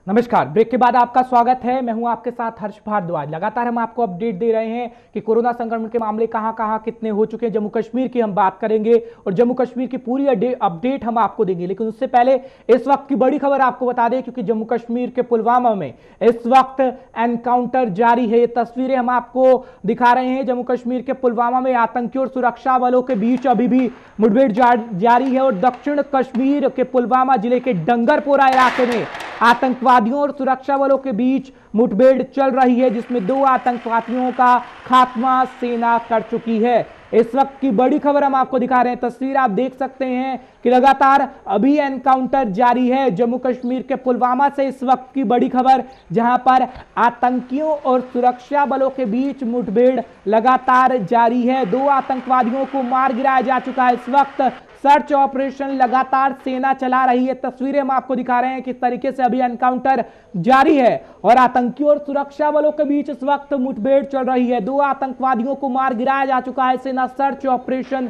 नमस्कार। ब्रेक के बाद आपका स्वागत है। मैं हूं आपके साथ हर्ष भारद्वाज। लगातार हम आपको अपडेट दे रहे हैं कि कोरोना संक्रमण के मामले कहां कितने हो चुके हैं। जम्मू कश्मीर की हम बात करेंगे और जम्मू कश्मीर की पूरी अपडेट हम आपको देंगे, लेकिन उससे पहले इस वक्त की बड़ी खबर आपको बता दें, क्योंकि जम्मू कश्मीर के पुलवामा में इस वक्त एनकाउंटर जारी है। ये तस्वीरें हम आपको दिखा रहे हैं। जम्मू कश्मीर के पुलवामा में आतंकियों और सुरक्षा बलों के बीच अभी भी मुठभेड़ जारी है और दक्षिण कश्मीर के पुलवामा जिले के डंगरपोरा इलाके में आतंकवादियों और सुरक्षा बलों के बीच मुठभेड़ चल रही है, जिसमें 2 आतंकवादियों का खात्मा सेना कर चुकी है। इस वक्त की बड़ी खबर हम आपको दिखा रहे हैं। तस्वीर आप देख सकते हैं कि लगातार अभी एनकाउंटर जारी है जम्मू कश्मीर के पुलवामा से। इस वक्त की बड़ी खबर, जहां पर आतंकियों और सुरक्षा बलों के बीच मुठभेड़ लगातार जारी है। 2 आतंकवादियों को मार गिराया जा चुका है। इस वक्त सर्च ऑपरेशन लगातार सेना चला रही है। तस्वीरें हम आपको दिखा रहे हैं किस तरीके से अभी एनकाउंटर जारी है और आतंकियों और सुरक्षा बलों के बीच इस वक्त मुठभेड़ चल रही है। 2 आतंकवादियों को मार गिराया जा चुका है। सेना सर्च ऑपरेशन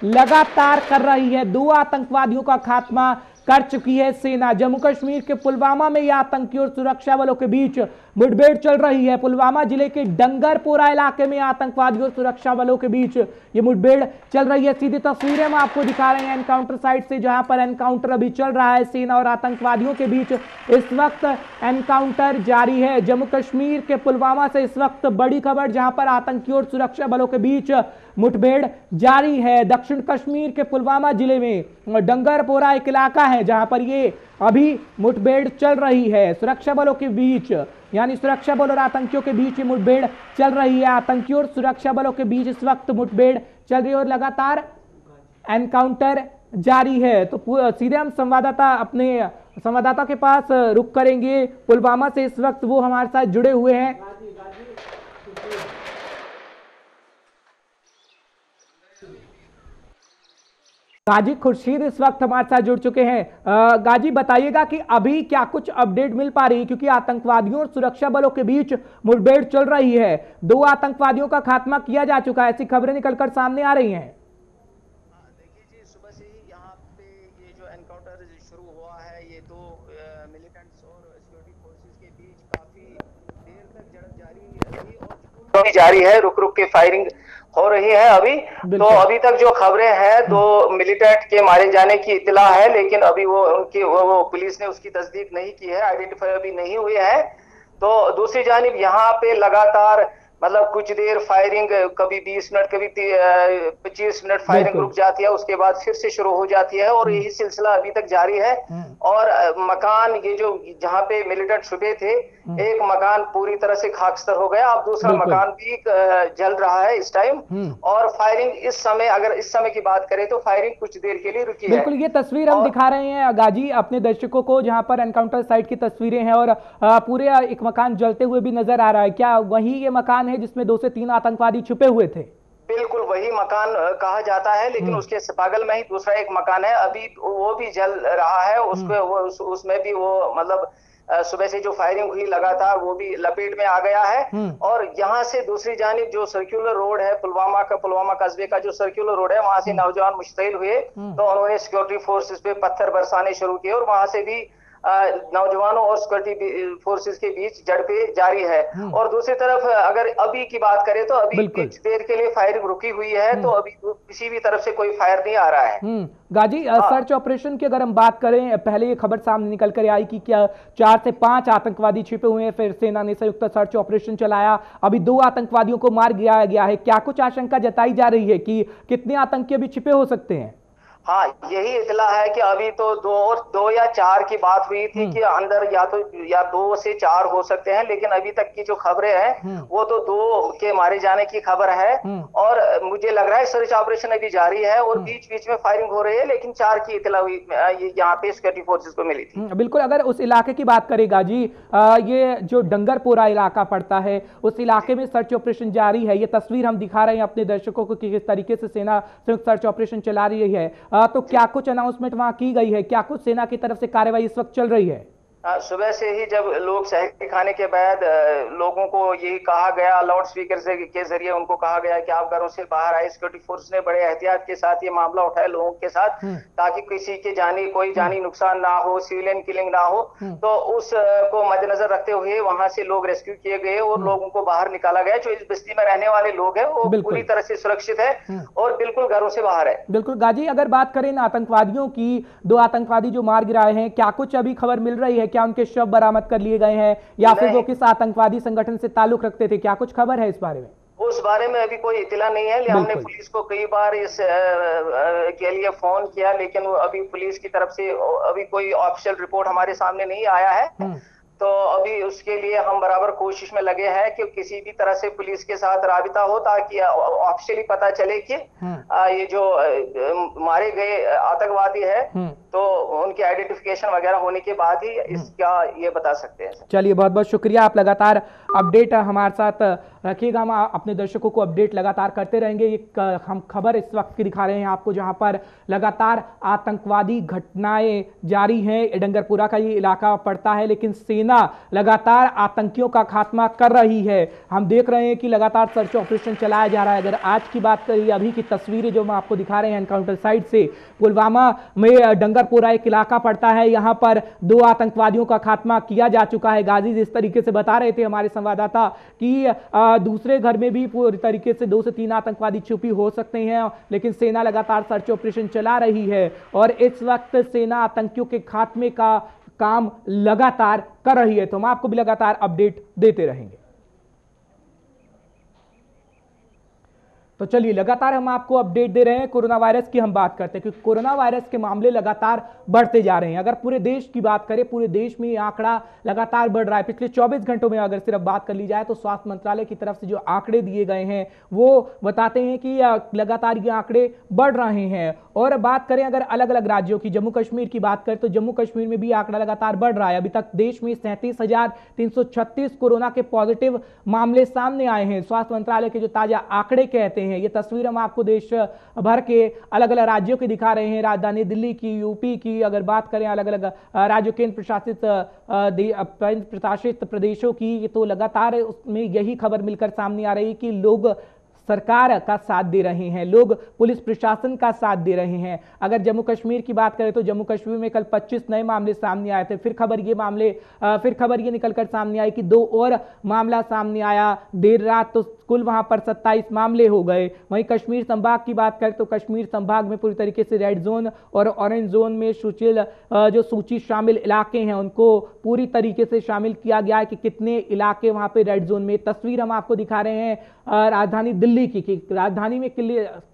लगातार कर रही है। 2 आतंकवादियों का खात्मा कर चुकी है सेना। जम्मू कश्मीर के पुलवामा में यह आतंकियों और सुरक्षा बलों के बीच मुठभेड़ चल रही है। पुलवामा जिले के डंगरपोरा इलाके में आतंकवादियों और सुरक्षा बलों के बीच ये मुठभेड़ चल रही है। सीधी तस्वीरें हम आपको दिखा रहे हैं एनकाउंटर साइट से, जहां पर एनकाउंटर अभी चल रहा है। सेना और आतंकवादियों के बीच इस वक्त एनकाउंटर जारी है। जम्मू कश्मीर के पुलवामा से इस वक्त बड़ी खबर, जहां पर आतंकियों और सुरक्षा बलों के बीच मुठभेड़ जारी है। दक्षिण कश्मीर के पुलवामा जिले में डंगरपोरा एक इलाका है जहां पर ये अभी मुठभेड़ चल रही है। सुरक्षा बलों के बीच, यानी सुरक्षा बल और आतंकियों के बीच ये मुठभेड़ चल रही है। आतंकियों और सुरक्षा बलों के बीच इस वक्त मुठभेड़ चल रही है और लगातार एनकाउंटर जारी है। तो सीधे हम अपने संवाददाता के पास रुक करेंगे पुलवामा से। इस वक्त वो हमारे साथ जुड़े हुए हैं। गाजी खुर्शीद इस वक्त हमारे साथ जुड़ चुके हैं। गाजी, बताइएगा कि अभी क्या कुछ अपडेट मिल पा रही है, क्योंकि आतंकवादियों और सुरक्षा बलों के बीच मुठभेड़ चल रही है। 2 आतंकवादियों का खात्मा किया जा चुका है, ऐसी खबरें निकलकर सामने आ रही हैं। देखिए जी, सुबह से ही यहाँ पे ये जो एनकाउंटर शुरू हुआ है, ये 2 मिलिटेंट्स और सिक्योरिटी फोर्सेस के बीच काफी देर तक झड़प जारी रही और जारी है। रुक रुक के फायरिंग हो रही है अभी। तो अभी तक जो खबरें हैं 2 मिलिटेंट के मारे जाने की इत्तला है, लेकिन अभी वो पुलिस ने उसकी तस्दीक नहीं की है, आइडेंटिफाई अभी नहीं हुए हैं। तो दूसरी जानिब यहाँ पे लगातार मतलब कुछ देर फायरिंग, कभी 20 मिनट, कभी 25 मिनट फायरिंग रुक जाती है, उसके बाद फिर से शुरू हो जाती है और यही सिलसिला अभी तक जारी है। और मकान, ये जो जहाँ पे मिलिटेंट छुपे थे, एक मकान पूरी तरह से खाकस्तर हो गया। अब दूसरा मकान भी जल रहा है इस टाइम। और फायरिंग इस समय, अगर इस समय की बात करें तो फायरिंग कुछ देर के लिए रुकी है। बिल्कुल, ये तस्वीर हम दिखा रहे हैं गाजी अपने दर्शकों को, जहां पर एनकाउंटर साइट की तस्वीरें हैं और पूरे एक मकान जलते हुए भी नजर आ रहा है। क्या वही ये मकान है जिसमें 2 से 3 आतंकवादी छुपे हुए थे? बिल्कुल वही मकान कहा जाता है, लेकिन उसके बगल में ही दूसरा एक मकान है, अभी वो भी जल रहा है। उसमें भी वो मतलब सुबह से जो फायरिंग हुई लगातार, वो भी लपेट में आ गया है। और यहाँ से दूसरी जानिब जो सर्कुलर रोड है, पुलवामा कस्बे का जो सर्कुलर रोड है, वहां से नौजवान मुश्तइल हुए, तो उन्होंने सिक्योरिटी फोर्सेस पे पत्थर बरसाने शुरू किए और वहां से भी नौजवानों और सिक्योरिटी फोर्सेस के बीच झड़पें जारी है। और दूसरी तरफ अगर अभी की बात करें तो अभी कुछ देर के लिए फायरिंग रुकी हुई है, तो अभी किसी भी तरफ से कोई फायर नहीं आ रहा है। गाजी, सर्च ऑपरेशन की अगर हम बात करें, पहले ये खबर सामने निकल कर आई कि क्या 4 से 5 आतंकवादी छिपे हुए हैं, फिर सेना ने संयुक्त सर्च ऑपरेशन चलाया, अभी 2 आतंकवादियों को मार गिराया गया है। क्या कुछ आशंका जताई जा रही है कि कितने आतंकी अभी छिपे हो सकते हैं? हाँ, यही इतला है कि अभी तो 2 या 4 की बात हुई थी कि अंदर या 2 से 4 हो सकते हैं, लेकिन अभी तक की जो खबरें हैं वो तो 2 के मारे जाने की खबर है। और मुझे लग रहा है सर्च ऑपरेशन अभी जारी है और बीच बीच में फायरिंग हो रही है, लेकिन 4 की इतला हुई यहाँ पे सिक्योरिटी फोर्सेस को मिली थी। बिल्कुल, अगर उस इलाके की बात करेगा जी, ये जो डंगरपोरा इलाका पड़ता है, उस इलाके में सर्च ऑपरेशन जारी है। ये तस्वीर हम दिखा रहे हैं अपने दर्शकों को कि किस तरीके से सेना संयुक्त सर्च ऑपरेशन चला रही है। तो क्या कुछ अनाउंसमेंट वहां की गई है? क्या कुछ सेना की तरफ से कार्रवाई इस वक्त चल रही है? सुबह से ही जब लोग सहरी खाने के बाद लोगों को ये कहा गया, लाउड स्पीकर से के जरिए उनको कहा गया कि आप घरों से बाहर आए। सिक्योरिटी फोर्स ने बड़े एहतियात के साथ ये मामला उठाया लोगों के साथ, ताकि किसी के कोई जानी नुकसान ना हो, सिविलियन किलिंग ना हो। तो उस को मद्देनजर रखते हुए वहां से लोग रेस्क्यू किए गए और लोगों को बाहर निकाला गया। जो इस बस्ती में रहने वाले लोग हैं वो पूरी तरह से सुरक्षित है और बिल्कुल घरों से बाहर है। बिल्कुल गाजी, अगर बात करें ना आतंकवादियों की, 2 आतंकवादी जो मार गिराए हैं, क्या कुछ अभी खबर मिल रही है? क्या उनके शव बरामद कर लिए गए हैं या फिर वो किस आतंकवादी संगठन से ताल्लुक रखते थे? क्या कुछ खबर है इस बारे में? उस बारे में अभी कोई इतला नहीं है। हमने पुलिस को कई बार इस के लिए फोन किया, लेकिन अभी पुलिस की तरफ से अभी कोई ऑफिशियल रिपोर्ट हमारे सामने नहीं आया है। तो अभी उसके लिए हम बराबर कोशिश में लगे हैं कि किसी भी तरह से पुलिस के साथ राबिता हो, ताकि ऑफिशियली पता चले कि ये जो मारे गए आतंकवादी है तो उनकी आइडेंटिफिकेशन वगैरह होने के बाद ही इसका ये बता सकते हैं। चलिए, बहुत बहुत शुक्रिया। आप लगातार अपडेट हमारे साथ रखिएगा, हम अपने दर्शकों को अपडेट लगातार करते रहेंगे। ये हम खबर इस वक्त की दिखा रहे हैं आपको, जहां पर लगातार आतंकवादी घटनाएं जारी हैं। डंगरपुरा का ये इलाका पड़ता है, लेकिन सेना लगातार आतंकियों का खात्मा कर रही है। हम देख रहे हैं कि लगातार सर्च ऑपरेशन चलाया जा रहा है। अगर आज की बात करिए, अभी की तस्वीरें जो हम आपको दिखा रहे हैं एनकाउंटर साइट से, पुलवामा में डंगरपुरा एक इलाका पड़ता है, यहां पर 2 आतंकवादियों का खात्मा किया जा चुका है। गाजी जिस तरीके से बता रहे थे हमारे संवाददाता कि दूसरे घर में भी पूरी तरीके से 2 से 3 आतंकवादी छुपी हो सकते हैं, लेकिन सेना लगातार सर्च ऑपरेशन चला रही है और इस वक्त सेना आतंकियों के खात्मे का काम लगातार कर रही है। तो हम आपको भी लगातार अपडेट देते रहेंगे। तो चलिए, लगातार हम आपको अपडेट दे रहे हैं। कोरोना वायरस की हम बात करते हैं, क्योंकि कोरोना वायरस के मामले लगातार बढ़ते जा रहे हैं। अगर पूरे देश की बात करें, पूरे देश में ये आंकड़ा लगातार बढ़ रहा है। पिछले 24 घंटों में अगर सिर्फ बात कर ली जाए तो स्वास्थ्य मंत्रालय की तरफ से जो आंकड़े दिए गए हैं वो बताते हैं कि लगातार ये आंकड़े बढ़ रहे हैं। और बात करें अगर अलग अलग राज्यों की, जम्मू कश्मीर की बात करें तो जम्मू कश्मीर में भी आंकड़ा लगातार बढ़ रहा है। अभी तक देश में 37,336 कोरोना के पॉजिटिव मामले सामने आए हैं। स्वास्थ्य मंत्रालय के जो ताजा आंकड़े कहते हैं, ये तस्वीर हम आपको देश भर के अलग अलग राज्यों की दिखा रहे हैं। राजधानी दिल्ली की, यूपी की, अगर बात करें अलग अलग राज्यों, केंद्र प्रशासित प्रदेशों की, तो लगातार उसमें यही खबर मिलकर सामने आ रही है कि लोग सरकार का साथ दे रहे हैं, लोग पुलिस प्रशासन का साथ दे रहे हैं। अगर जम्मू कश्मीर की बात करें तो जम्मू कश्मीर में कल 25 नए मामले सामने आए थे। फिर खबर ये निकलकर सामने आई कि 2 और मामला सामने आया देर रात, तो कुल वहां पर 27 मामले हो गए। वहीं कश्मीर संभाग की बात करें तो कश्मीर संभाग में पूरी तरीके से रेड जोन और ऑरेंज जोन में जो सूची शामिल इलाके हैं उनको पूरी तरीके से शामिल किया गया है कि कितने इलाके वहां पे रेड जोन में। तस्वीर हम आपको दिखा रहे हैं राजधानी दिल्ली की। राजधानी में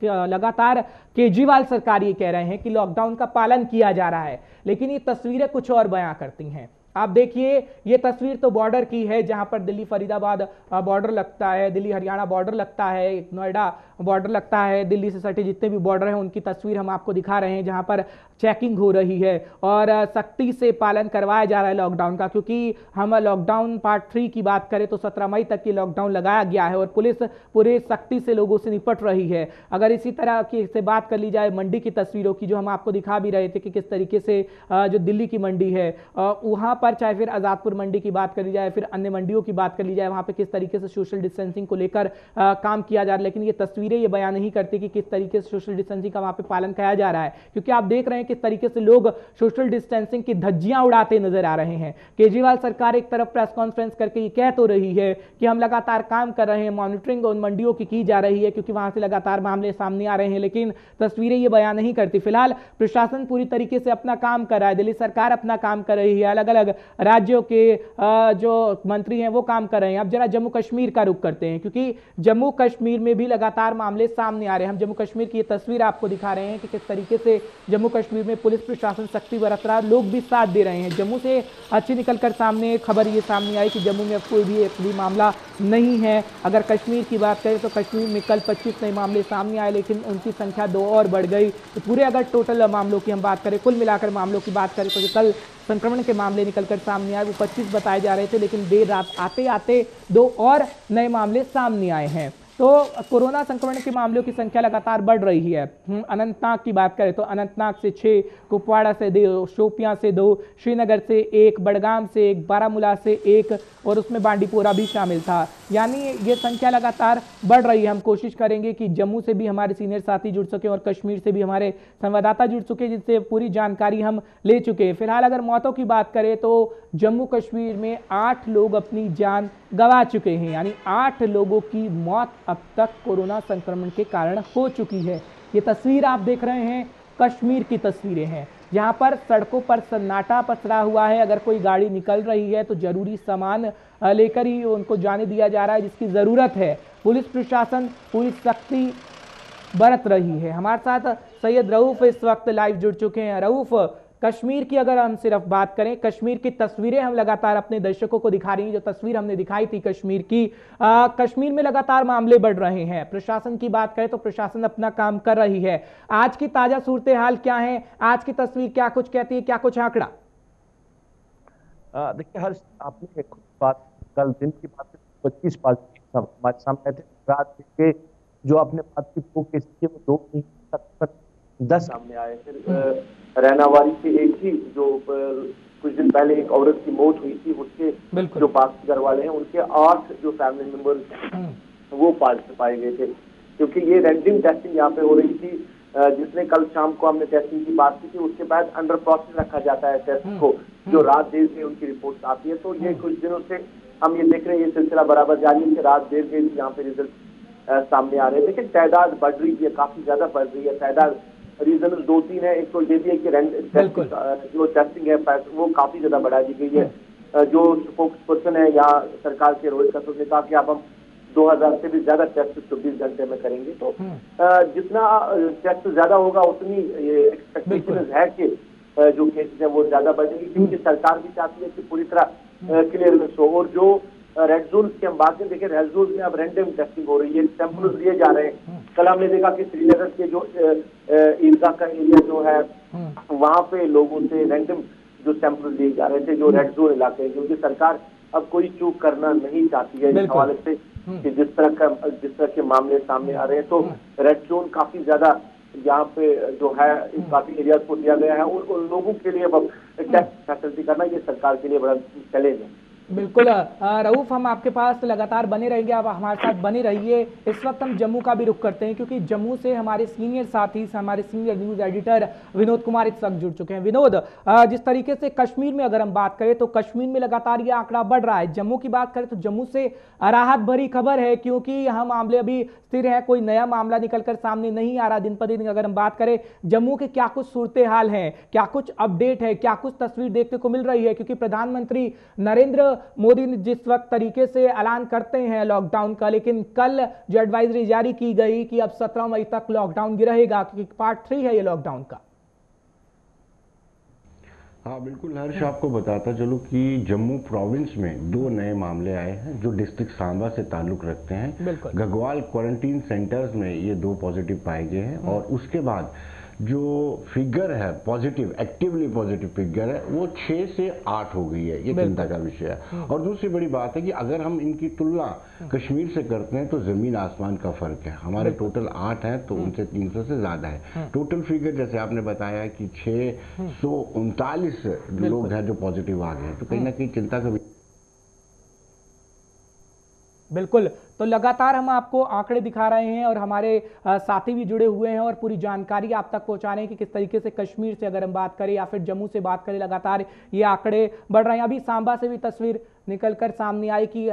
लगातार केजरीवाल सरकार ये कह रहे हैं कि लॉकडाउन का पालन किया जा रहा है, लेकिन ये तस्वीरें कुछ और बयां करती हैं। आप देखिए, ये तस्वीर तो बॉर्डर की है, जहां पर दिल्ली फरीदाबाद बॉर्डर लगता है, दिल्ली हरियाणा बॉर्डर लगता है, नोएडा बॉर्डर लगता है। दिल्ली से सटे जितने भी बॉर्डर हैं उनकी तस्वीर हम आपको दिखा रहे हैं, जहां पर चेकिंग हो रही है और सख्ती से पालन करवाया जा रहा है लॉकडाउन का। क्योंकि हम लॉकडाउन पार्ट 3 की बात करें तो 17 मई तक ये लॉकडाउन लगाया गया है और पुलिस पूरे सख्ती से लोगों से निपट रही है। अगर इसी तरह की से बात कर ली जाए मंडी की तस्वीरों की, जो हम आपको दिखा भी रहे थे कि किस तरीके से जो दिल्ली की मंडी है वहां पर, चाहे फिर आजादपुर मंडी की बात कर ली जाए, फिर अन्य मंडियों की बात कर ली जाए, वहां पे किस तरीके से सोशल डिस्टेंसिंग को लेकर काम किया जा रहा है। लेकिन ये तस्वीरें ये बयान नहीं करती कि किस तरीके से सोशल डिस्टेंसिंग का वहां पे पालन किया जा रहा है, क्योंकि आप देख रहे हैं किस तरीके से लोग सोशल डिस्टेंसिंग की धज्जियां उड़ाते नजर आ रहे हैं। केजरीवाल सरकार एक तरफ प्रेस कॉन्फ्रेंस करके ये कह तो रही है कि हम लगातार काम कर रहे हैं, मॉनिटरिंग उन मंडियों की जा रही है क्योंकि वहां से लगातार मामले सामने आ रहे हैं, लेकिन तस्वीरें ये बयान नहीं करती। फिलहाल प्रशासन पूरी तरीके से अपना काम कर रहा है, दिल्ली सरकार अपना काम कर रही है, अलग अलग राज्यों के जो मंत्री हैं वो काम कर रहे हैं। अब जरा जम्मू कश्मीर का रुख करते हैं, क्योंकि जम्मू कश्मीर में भी लगातार मामले सामने आ रहे हैं। हम जम्मू कश्मीर की ये तस्वीर आपको दिखा रहे हैं कि किस तरीके से जम्मू कश्मीर में पुलिस प्रशासन सख्ती बरत रहा है, लोग भी साथ दे रहे हैं। जम्मू से अच्छी निकलकर सामने खबर ये सामने आई कि जम्मू में कोई भी एक भी मामला नहीं है। अगर कश्मीर की बात करें तो कश्मीर में कल 25 नए मामले सामने आए, लेकिन उनकी संख्या 2 और बढ़ गई। तो पूरे अगर टोटल मामलों की हम बात करें, कुल मिलाकर मामलों की बात करें तो कल संक्रमण के मामले निकलकर सामने आए वो 25 बताए जा रहे थे, लेकिन देर रात आते आते 2 और नए मामले सामने आए हैं। तो कोरोना संक्रमण के मामलों की संख्या लगातार बढ़ रही है। अनंतनाग की बात करें तो अनंतनाग से 6, कुपवाड़ा से 2, शोपियां से 2, श्रीनगर से 1, बडगाम से 1, बारामूला से 1 और उसमें बांडीपोरा भी शामिल था। यानी ये संख्या लगातार बढ़ रही है। हम कोशिश करेंगे कि जम्मू से भी हमारे सीनियर साथी जुड़ सके और कश्मीर से भी हमारे संवाददाता जुड़ चुके, जिससे पूरी जानकारी हम ले चुके हैं। फिलहाल अगर मौतों की बात करें तो जम्मू कश्मीर में 8 लोग अपनी जान गंवा चुके हैं, यानी 8 लोगों की मौत अब तक कोरोना संक्रमण के कारण हो चुकी है। ये तस्वीर आप देख रहे हैं कश्मीर की तस्वीरें हैं, जहां पर सड़कों पर सन्नाटा पसरा हुआ है। अगर कोई गाड़ी निकल रही है तो जरूरी सामान लेकर ही उनको जाने दिया जा रहा है जिसकी जरूरत है। पुलिस प्रशासन पूरी सख्ती बरत रही है। हमारे साथ सैयद रऊफ इस वक्त लाइव जुड़ चुके हैं। रऊफ, कश्मीर की अगर हम सिर्फ बात करें, कश्मीर की तस्वीरें हम लगातार अपने दर्शकों को दिखा रही हैं। जो तस्वीर हमने दिखाई थी कश्मीर की, कश्मीर में लगातार मामले बढ़ रहे हैं। प्रशासन की बात करें तो प्रशासन अपना काम कर रही है। आज की ताजा सूरत हाल क्या है? आज की तस्वीर क्या कुछ कहती है, क्या कुछ आंकड़ा? देखिए हर्ष, आपने एक बात कल दिन की बात 25 हमारे सामने थे। रात के जो अपने बात की 2 केस थे वो 2 तक 10 सामने आए। फिर रैनावाड़ी के एक ही जो कुछ दिन पहले एक औरत की मौत हुई थी, उसके जो पास घर वाले हैं उनके 8 जो फैमिली मेंबर्स वो पॉजिटिव पाए गए थे। क्योंकि ये रैंडम टेस्टिंग यहाँ पे हो रही थी, जिसने कल शाम को हमने टेस्टिंग की बात की थी, उसके बाद अंडर प्रोसेस रखा जाता है टेस्ट को, जो रात देर से उनकी रिपोर्ट आती है। तो ये कुछ दिनों से हम ये देख रहे हैं, ये सिलसिला बराबर जारी है कि रात देर से यहाँ पे रिजल्ट सामने आ रहे हैं। लेकिन तादाद बढ़ रही है, काफी ज्यादा बढ़ रही है तादाद। रीजन 2-3 है। एक तो ये भी है कि जो टेस्टिंग है वो काफी ज्यादा बढ़ा दी गई है। जो स्पोक्स पर्सन है यहाँ सरकार के, रोहित कसूर ने कहा कि अब हम 2000 से भी ज्यादा टेस्ट 24 घंटे में करेंगे। तो जितना टेस्ट ज्यादा होगा उतनी ये एक्सपेक्टेशन है कि जो केसेस है वो ज्यादा बढ़ेगी, क्योंकि सरकार भी चाहती है कि पूरी तरह क्लियरेंस हो। और जो रेड जोन की हम बात करें, देखिए रेड जोन में अब रैंडम टेस्टिंग हो रही है, सैंपल लिए जा रहे हैं। कल हमने देखा कि श्रीनगर के जो ईदगाह का एरिया जो है वहां पे लोगों से रैंडम जो सैंपल लिए जा रहे थे, जो रेड जोन इलाके हैं, क्योंकि सरकार अब कोई चूक करना नहीं चाहती है इस हवाले से कि जिस तरह के मामले सामने आ रहे हैं। तो रेड जोन काफी ज्यादा यहाँ पे जो है काफी एरियाज को दिया गया है। उन लोगों के लिए अब टेस्ट फैसिलिटी करना ये सरकार के लिए बड़ा चैलेंज है। बिल्कुल रऊफ, हम आपके पास लगातार बने रहेंगे, आप हमारे साथ बने रहिए। इस वक्त हम जम्मू का भी रुख करते हैं, क्योंकि जम्मू से हमारे सीनियर साथी, हमारे senior news editor Vinod Kumar इस वक्त जुड़ चुके हैं। विनोद, जिस तरीके से कश्मीर में अगर हम बात करें तो कश्मीर में लगातार ये आंकड़ा बढ़ रहा है। जम्मू की बात करें तो जम्मू से राहत भरी खबर है, क्योंकि यहाँ मामले अभी स्थिर है, कोई नया मामला निकलकर सामने नहीं आ रहा दिन पर दिन। अगर हम बात करें जम्मू के क्या कुछ सूरत हाल है, क्या कुछ अपडेट है, क्या कुछ तस्वीर देखने को मिल रही है, क्योंकि प्रधानमंत्री नरेंद्र मोदी ने जिस वक्त तरीके से ऐलान करते हैं लॉकडाउन का, लेकिन कल जो एडवाइजरी जारी की गई कि अब 17 मई तक लॉकडाउन रहेगा, क्योंकि पार्ट 3 है ये लॉकडाउन का। हाँ बिल्कुल हर्ष, आपको बताता चलूँ कि जम्मू प्रोविंस में 2 नए मामले आए हैं जो डिस्ट्रिक्ट सांबा से ताल्लुक रखते हैं। गगवाल क्वारंटीन सेंटर्स में ये 2 पॉजिटिव पाए गए हैं। और उसके बाद जो फिगर है पॉजिटिव, एक्टिवली पॉजिटिव फिगर है, वो 6 से 8 हो गई है। ये चिंता का विषय है। और दूसरी बड़ी बात है कि अगर हम इनकी तुलना कश्मीर से करते हैं तो जमीन आसमान का फर्क है। हमारे टोटल 8 हैं तो उनसे 300 से ज्यादा है। टोटल फिगर जैसे आपने बताया कि 639 लोग हैं जो पॉजिटिव आ गए हैं, तो कहीं ना कहीं चिंता का। बिल्कुल, तो लगातार हम आपको आंकड़े दिखा रहे हैं और हमारे साथी भी जुड़े हुए हैं और पूरी जानकारी आप तक पहुंचा रहे हैं कि किस तरीके से कश्मीर से अगर हम बात करें या फिर जम्मू से बात करें, लगातार ये आंकड़े बढ़ रहे हैं। अभी सांबा से भी तस्वीर निकलकर सामने आई कि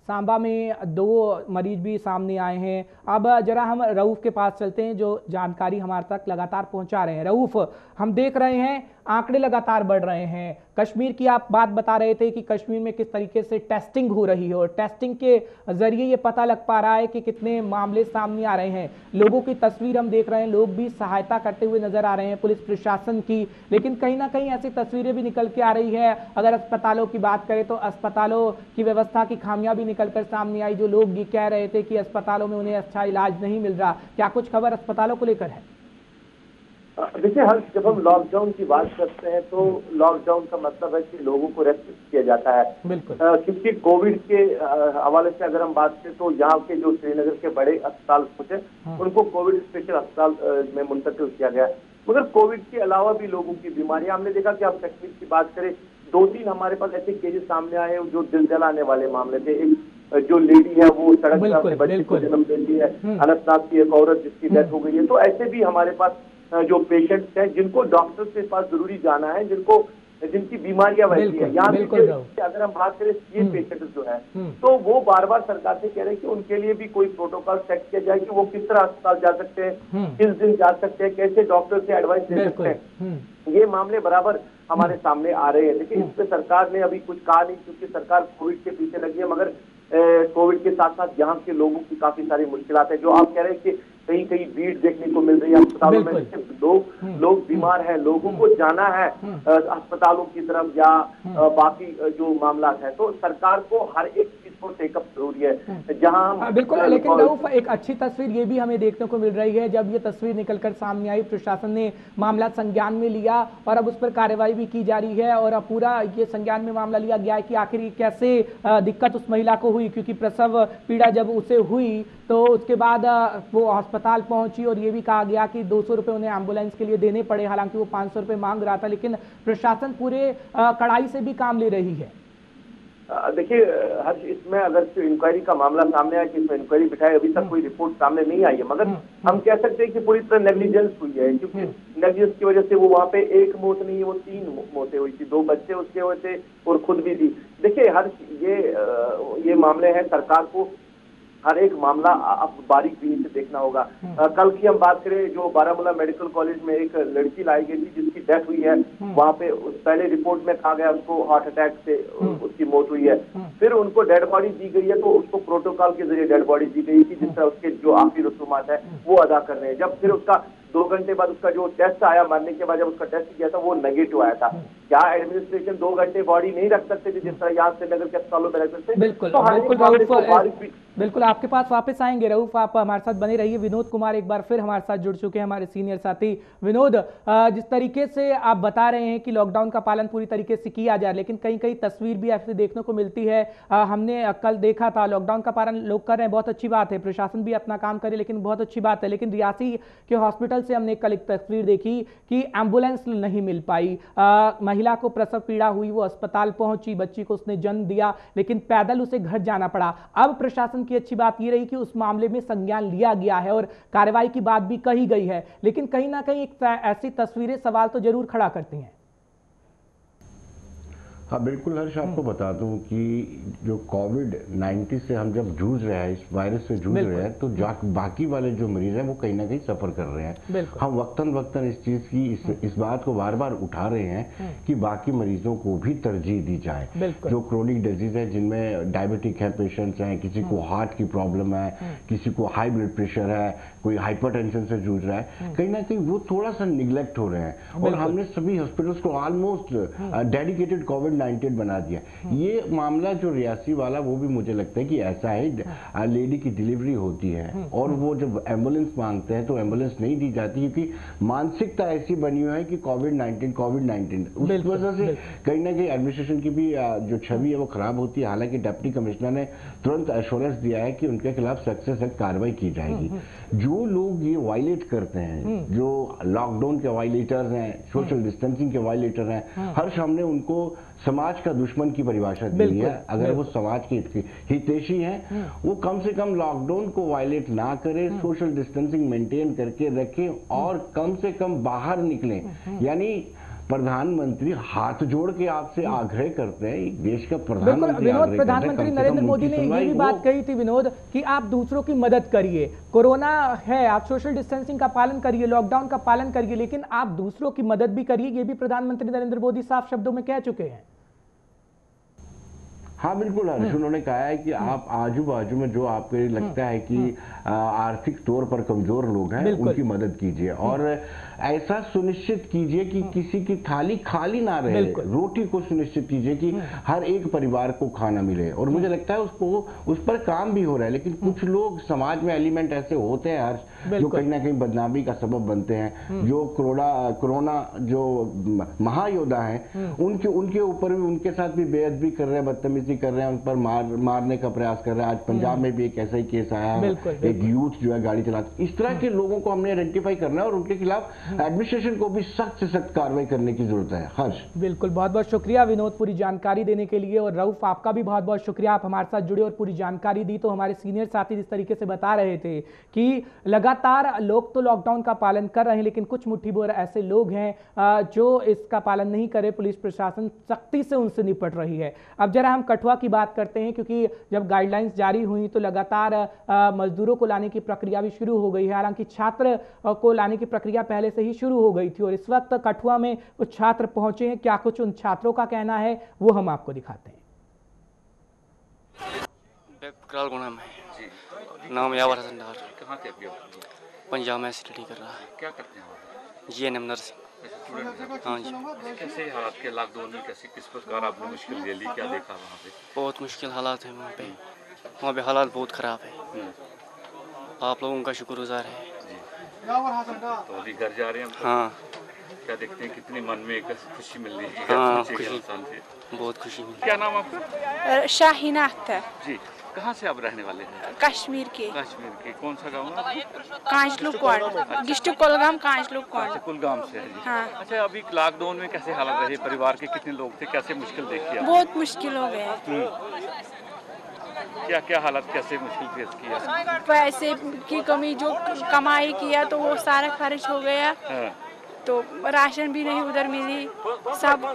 सांबा में 2 मरीज भी सामने आए हैं। अब जरा हम रऊफ के पास चलते हैं, जो जानकारी हमारे तक लगातार पहुंचा रहे हैं। रऊफ, हम देख रहे हैं आंकड़े लगातार बढ़ रहे हैं। कश्मीर की आप बात बता रहे थे कि कश्मीर में किस तरीके से टेस्टिंग हो रही है और टेस्टिंग के जरिए ये पता लग पा रहा है कि कितने मामले सामने आ रहे हैं। लोगों की तस्वीर हम देख रहे हैं, लोग भी सहायता करते हुए नजर आ रहे हैं पुलिस प्रशासन की, लेकिन कहीं ना कहीं ऐसी तस्वीरें भी निकल के आ रही है। अगर अस्पतालों की बात करें तो अस्पतालों की व्यवस्था की खामियां भी निकलकर सामने आई। जो लोग ये कह रहे थे कि अस्पतालों में उन्हें अच्छा इलाज नहीं मिल रहा, क्या कुछ खबर अस्पतालों को लेकर है? देखिए हर जब हम लॉकडाउन की बात करते हैं तो लॉकडाउन का मतलब है कि लोगों को रेस्ट्रिक्ट किया जाता है। बिल्कुल। क्योंकि कोविड के हवाले से अगर हम बात करें तो यहाँ के जो श्रीनगर के बड़े अस्पताल थे उनको कोविड स्पेशल अस्पताल में मुंतकिल किया गया। मगर कोविड के अलावा भी लोगों की बीमारियां हमने देखा कि आप कश्मीर की बात करें, 2-3 हमारे पास ऐसे केसेस सामने आए हैं जो दिल जलाने वाले मामले थे। एक जो लेडी है वो सड़क पर अपने बच्चे को जन्म देती है, अनंतनाग की एक औरत जिसकी डेथ हो गई है। तो ऐसे भी हमारे पास जो पेशेंट्स हैं जिनको डॉक्टर के पास जरूरी जाना है, जिनकी बीमारियां वैसी है। यहाँ पे अगर हम बात करें ये पेशेंट्स जो है तो वो बार बार सरकार से कह रहे हैं कि उनके लिए भी कोई प्रोटोकॉल सेट किया जाए कि वो किस तरह अस्पताल जा सकते हैं, किस दिन जा सकते हैं, कैसे डॉक्टर से एडवाइस ले सकते हैं। ये मामले बराबर हमारे सामने आ रहे हैं। लेकिन इस पे सरकार ने अभी कुछ कहा नहीं, क्योंकि सरकार कोविड के पीछे लगी है। मगर कोविड के साथ साथ यहाँ के लोगों की काफी सारी मुश्किलात है। जो आप कह रहे हैं कि कहीं कहीं भीड़ देखने को मिल रही है अस्पतालों में, लोग बीमार हैं, लोगों को जाना है अस्पतालों की तरफ या बाकी जो मामला है, तो सरकार को हर एक चीज को टेकअप जरूरी है। जहां बिल्कुल, लेकिन रऊफ एक अच्छी तस्वीर ये भी हमें देखने को मिल रही है। जब ये तस्वीर निकलकर सामने आई, प्रशासन ने मामला संज्ञान में लिया और अब उस पर कार्रवाई भी की जा रही है और अब पूरा ये संज्ञान में मामला लिया गया है कि आखिर ये कैसे दिक्कत उस महिला को हुई, क्योंकि प्रसव पीड़ा जब उसे हुई तो उसके बाद वो अस्पताल पहुंची और ये भी कहा गया कि 200 रुपये उन्हें एम्बुलेंस के लिए देने पड़े। हालांकि वो 500 रुपये मांग रहा था, लेकिन प्रशासन पूरे कड़ाई से भी काम ले रही है। देखिए हर्ष, इसमें अगर इंक्वायरी का मामला सामने आया कि इसमें इंक्वायरी बिठाए, अभी तक कोई रिपोर्ट सामने नहीं आई है। मगर हम कह सकते हैं कि पूरी तरह नेग्लिजेंस हुई है, क्योंकि नेग्लिजेंस की वजह से वो वहाँ पे एक मौत नहीं, वो 3 मौतें हुई थी, 2 बच्चे उसके हुए थे और खुद भी थी। देखिए हर्ष, ये मामले हैं, सरकार को हर एक मामला अब बारीकी से देखना होगा। कल की हम बात करें, जो बारामूला मेडिकल कॉलेज में एक लड़की लाई गई थी जिसकी डेथ हुई है, वहां पे पहले रिपोर्ट में कहा गया उसको हार्ट अटैक से उसकी मौत हुई है। फिर उनको डेड बॉडी दी गई है, तो उसको प्रोटोकॉल के जरिए डेड बॉडी दी गई थी, जिस तरह उसके जो आखिरी रसूमात है वो अदा कर रहे हैं। जब फिर उसका 2 घंटे बाद उसका जो टेस्ट आया, मरने के बाद जब उसका टेस्ट किया था वो नेगेटिव आया था। क्या एडमिनिस्ट्रेशन 2 घंटे बॉडी नहीं रख सकते थे जिस तरह यहाँ श्रीनगर के अस्पतालों में रख सकते? बिल्कुल, बिल्कुल आपके पास वापस आएंगे रऊफ, आप हमारे साथ बने रहिए। विनोद कुमार एक बार फिर हमारे साथ जुड़ चुके हैं, हमारे सीनियर साथी। विनोद, जिस तरीके से आप बता रहे हैं कि लॉकडाउन का पालन पूरी तरीके से किया जाए, लेकिन कहीं कहीं तस्वीर भी ऐसे देखने को मिलती है। हमने कल देखा था, लॉकडाउन का पालन लोग कर रहे हैं, बहुत अच्छी बात है, प्रशासन भी अपना काम करे, लेकिन बहुत अच्छी बात है। लेकिन रियासी के हॉस्पिटल से हमने कल एक तस्वीर देखी कि एम्बुलेंस नहीं मिल पाई, महिला को प्रसव पीड़ा हुई, वो अस्पताल पहुंची, बच्ची को उसने जन्म दिया, लेकिन पैदल उसे घर जाना पड़ा। अब प्रशासन की अच्छी बात यह रही कि उस मामले में संज्ञान लिया गया है और कार्रवाई की बात भी कही गई है, लेकिन कहीं ना कहीं एक ऐसी तस्वीरें सवाल तो जरूर खड़ा करती हैं। हाँ बिल्कुल हर्ष, आपको बता दूं कि जो कोविड-19 से हम जब जूझ रहे हैं, इस वायरस से जूझ रहे हैं, तो बाकी वाले जो मरीज हैं वो कहीं ना कहीं सफर कर रहे हैं। हम वक्तन इस चीज की इस बात को बार बार उठा रहे हैं कि बाकी मरीजों को भी तरजीह दी जाए। जो क्रोनिक डिजीज है, जिनमें डायबिटिक है पेशेंट्स हैं, किसी को हार्ट की प्रॉब्लम है, किसी को हाई ब्लड प्रेशर है, कोई हाइपरटेंशन से जूझ रहा है, कहीं ना कहीं वो थोड़ा सा निगलेक्ट हो रहे हैं। और हमने सभी हॉस्पिटल्स को ऑलमोस्ट डेडिकेटेड कोविड-19 बना दिया। ये मामला जो रियासी वाला, वो भी मुझे लगता है कि ऐसा है, लेडी की डिलीवरी होती है और वो जब एम्बुलेंस मांगते हैं तो एम्बुलेंस नहीं दी जाती, क्योंकि मानसिकता ऐसी बनी हुई है कि कोविड-19 उस वजह से कहीं ना कहीं एडमिनिस्ट्रेशन की भी जो छवि है वो खराब होती है। हालांकि डिप्टी कमिश्नर ने तुरंत एश्योरेंस दिया है कि उनके खिलाफ सख्त से सख्त कार्रवाई की जाएगी। जो लोग ये वायलेट करते हैं, जो लॉकडाउन के वायलेटर्स हैं, सोशल डिस्टेंसिंग के वायलेटर हैं, हर सामने उनको समाज का दुश्मन की परिभाषा दी है। अगर वो समाज के हितैषी हैं, वो कम से कम लॉकडाउन को वायलेट ना करें, सोशल डिस्टेंसिंग मेंटेन करके रखें और कम से कम बाहर निकलें। यानी प्रधानमंत्री हाथ जोड़ के आपसे आग्रह करते हैं, देश का प्रधानमंत्री विनोद, प्रधानमंत्री नरेंद्र मोदी ने ये भी बात कही थी विनोद कि आप दूसरों की मदद करिए, कोरोना है, आप सोशल डिस्टेंसिंग का पालन करिए, लॉकडाउन का पालन करिए, लेकिन आप दूसरों की मदद भी करिए। ये भी प्रधानमंत्री नरेंद्र मोदी साफ शब्दों में कह चुके हैं। हाँ बिल्कुल हर्ष, उन्होंने कहा है कि आप आजू बाजू में जो आपको लगता है कि आर्थिक तौर पर कमजोर लोग हैं उनकी मदद कीजिए और ऐसा सुनिश्चित कीजिए कि किसी की थाली खाली ना रहे। रोटी को सुनिश्चित कीजिए कि हर एक परिवार को खाना मिले और मुझे लगता है उस पर काम भी हो रहा है। लेकिन कुछ लोग समाज में एलिमेंट ऐसे होते हैं हर्ष जो कहीं ना कहीं बदनामी का सबब बनते हैं। जो कोरोना जो महायोद्धा हैं उनके ऊपर भी, उनके साथ भी बेअदबी कर रहे हैं, बदतमीजी कर रहे हैं, उन पर मारने का प्रयास कर रहे हैं। आज पंजाब में भी एक ऐसा ही केस आया है, एक यूथ जो है गाड़ी चलाते। इस तरह के लोगों को हमने आइडेंटिफाई करना है और उनके खिलाफ एडमिनिस्ट्रेशन को भी सख्त से सख्त कार्रवाई करने की जरूरत है। हर्ष बिल्कुल, बहुत बहुत शुक्रिया विनोद पूरी जानकारी देने के लिए, और रऊफ आपका भी बहुत बहुत शुक्रिया, आप हमारे साथ जुड़े और पूरी जानकारी दी। तो हमारे सीनियर साथी जिस तरीके से बता रहे थे कि लगातार लोग तो लॉकडाउन का पालन कर रहे हैं, लेकिन कुछ मुट्ठी भर ऐसे लोग हैं जो इसका पालन नहीं करे। पुलिस प्रशासन सख्ती से उनसे निपट रही है। अब जरा हम कठुआ की बात करते हैं, क्योंकि जब गाइडलाइंस जारी हुई तो लगातार मजदूरों को लाने की प्रक्रिया भी शुरू हो गई है। हालांकि छात्र को लाने की प्रक्रिया पहले से ही शुरू हो गई थी और इस वक्त कठुआ में कुछ छात्र पहुंचे हैं। क्या कुछ उन छात्रों का कहना है वो हम आपको दिखाते हैं। नाम यावर हसन डार। कहाँ के अभी? पंजाब में स्टडी कर रहा है। क्या करते हैं आप? GNM nursing. हाँ जी। कैसे हालात के लॉकडाउन में किस प्रकार आपने मुश्किल ले ली, क्या देखा वहाँ पे? बहुत मुश्किल हालात है वहाँ पे हालात बहुत ख़राब है। आप लोगों का शुक्रगुजार है। तो अभी घर जा रहे हैं? हाँ। क्या देखते हैं, कितनी मन में एक खुशी मिल रही है? हाँ, खुशी, बहुत खुशी मिली। क्या नाम आपका? शाहीना अख्तर जी। कहाँ से आप रहने वाले हैं? कश्मीर के। कश्मीर के कौन सा गाँव है? कांचलू क्वार्ड, डिस्ट्रिक्ट कुलगाम, कांचलू क्वार्ड। कुलगाम से है जी। हाँ। अच्छा, अभी लॉकडाउन में कैसे हालात रहे? परिवार के कितने लोग थे? कैसे मुश्किल देखी आप? बहुत मुश्किल हो गया। क्या क्या हालात, कैसे मुश्किल फेस किया? पैसे की कमी, जो कमाई किया तो वो सारा खर्च हो गया। तो राशन भी नहीं उधर मिली, सब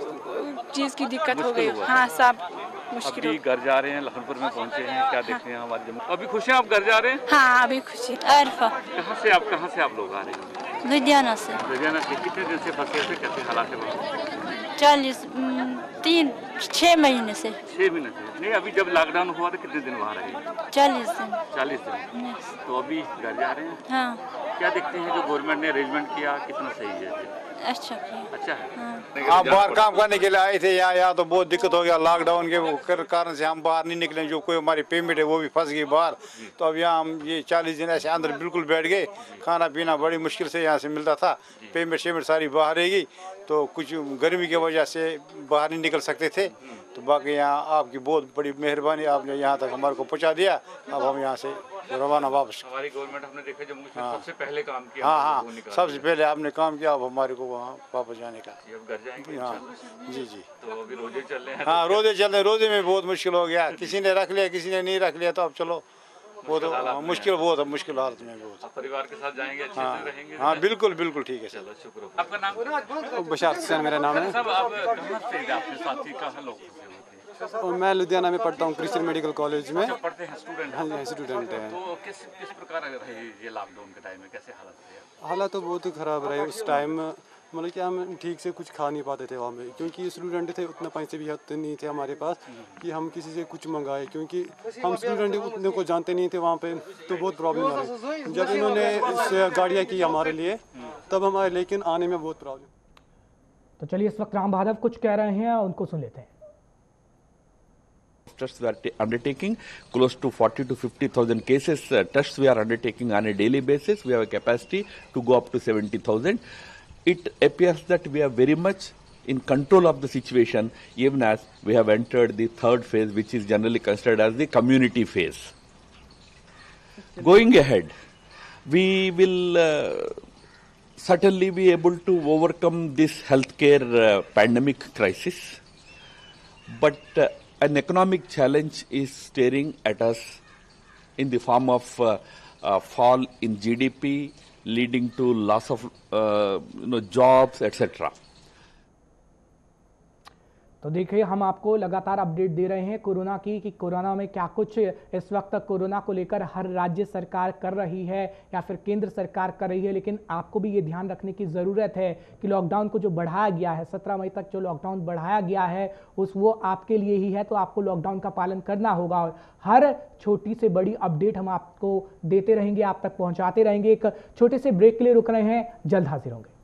चीज़ की दिक्कत हो गई। हाँ, सब मुश्किल। अभी घर जा रहे हैं, लखनपुर में पहुंचे हैं, क्या देखते हैं हमारे जम्मू? अभी खुश हैं आप? घर जा रहे हैं? हाँ, अभी खुशी। कहाँ से आप लोग आ रहे हैं? लुधियाना से। लुधियाना से। कितने दिन से फंसे थे, कैसे हालात है वहाँ? 6 महीने से। 6 महीने से। नहीं, अभी जब लॉकडाउन हुआ तो कितने दिन वहाँ रहे? 40 दिन। 40 दिन। तो अभी घर जा रहे हैं? हाँ। क्या देखते हैं जो गवर्नमेंट ने अरेंजमेंट किया, कितना सही है? अच्छा किया। अच्छा है। हाँ। आप बाहर काम करने के लिए आए थे यहाँ तो बहुत दिक्कत हो गया लॉकडाउन के कारण से। हम बाहर नहीं निकले, जो कोई हमारी पेमेंट है वो भी फंस गई बाहर। तो अब यहाँ हम ये 40 दिन ऐसे अंदर बिल्कुल बैठ गए। खाना पीना बड़ी मुश्किल से यहाँ से मिलता था, पेमेंट सारी बाहर रहेगी, तो कुछ गर्मी की वजह से बाहर नहीं निकल सकते थे। तो बाकी यहाँ आपकी बहुत बड़ी मेहरबानी, आपने यहाँ तक हमारे को पहुँचा दिया। अब हम यहाँ से रवाना वापस। हमारी गवर्नमेंट हमने देखा जम्मू में सबसे पहले काम किया। हाँ, सबसे पहले आपने काम किया, अब हमारे को वहाँ वापस जाने का। अब घर जाएंगे? हाँ जी। तो अभी रोजे चल रहे हैं? हाँ, रोजे चल रहे। रोजे में बहुत मुश्किल हो गया, किसी ने रख लिया, किसी ने नहीं रख लिया। तो अब चलो, वो तो मुश्किल हालत में बहुत। परिवार के साथ जाएंगे, अच्छे से रहेंगे? हाँ, बिल्कुल ठीक है सर। चलो, शुक्र। आपका नाम? बशार हुसैन मेरा नाम है। सब आप कहाँ से, आपके साथी कहाँ लोग? और मैं लुधियाना में पढ़ता हूँ, क्रिश्चियन मेडिकल कॉलेज में। पढ़ते हैं, स्टूडेंट? हाँ, स्टूडेंट है। तो किस प्रकार रहे ये लॉकडाउन के टाइम में, कैसे हालत रहे? हालात तो बहुत ही ख़राब रहे उस टाइम। मतलब कि हम ठीक से कुछ खा नहीं पाते थे वहाँ पे, क्योंकि स्टूडेंट थे, उतना पैसे भी होते नहीं थे हमारे पास कि हम किसी से कुछ मंगाए, क्योंकि हम स्टूडेंट उतने को जानते नहीं थे वहाँ पे। तो बहुत प्रॉब्लम आ रही। जब इन्होंने गाड़ियाँ की हमारे लिए तब हमारे, लेकिन आने में बहुत प्रॉब्लम। तो चलिए, इस वक्त राम भादव कुछ कह रहे हैं, उनको सुन लेते हैं। Tests we are undertaking close to 40 to 50,000 cases. Tests we are undertaking on a daily basis. We have a capacity to go up to 70,000. It appears that we are very much in control of the situation, even as we have entered the third phase, which is generally considered as the community phase. Going ahead, we will certainly be able to overcome this healthcare pandemic crisis, but an economic challenge is staring at us in the form of fall in GDP, leading to loss of jobs, etc. तो देखिए, हम आपको लगातार update दे रहे हैं corona की, कि corona में क्या कुछ इस वक्त कोरोना को लेकर हर राज्य सरकार कर रही है या फिर केंद्र सरकार कर रही है। लेकिन आपको भी ये ध्यान रखने की ज़रूरत है कि लॉकडाउन को जो बढ़ाया गया है, 17 मई तक जो लॉकडाउन बढ़ाया गया है, वो आपके लिए ही है। तो आपको लॉकडाउन का पालन करना होगा और हर छोटी से बड़ी अपडेट हम आपको देते रहेंगे, आप तक पहुँचाते रहेंगे। एक छोटे से ब्रेक के लिए रुक रहे हैं, जल्द हाजिर होंगे।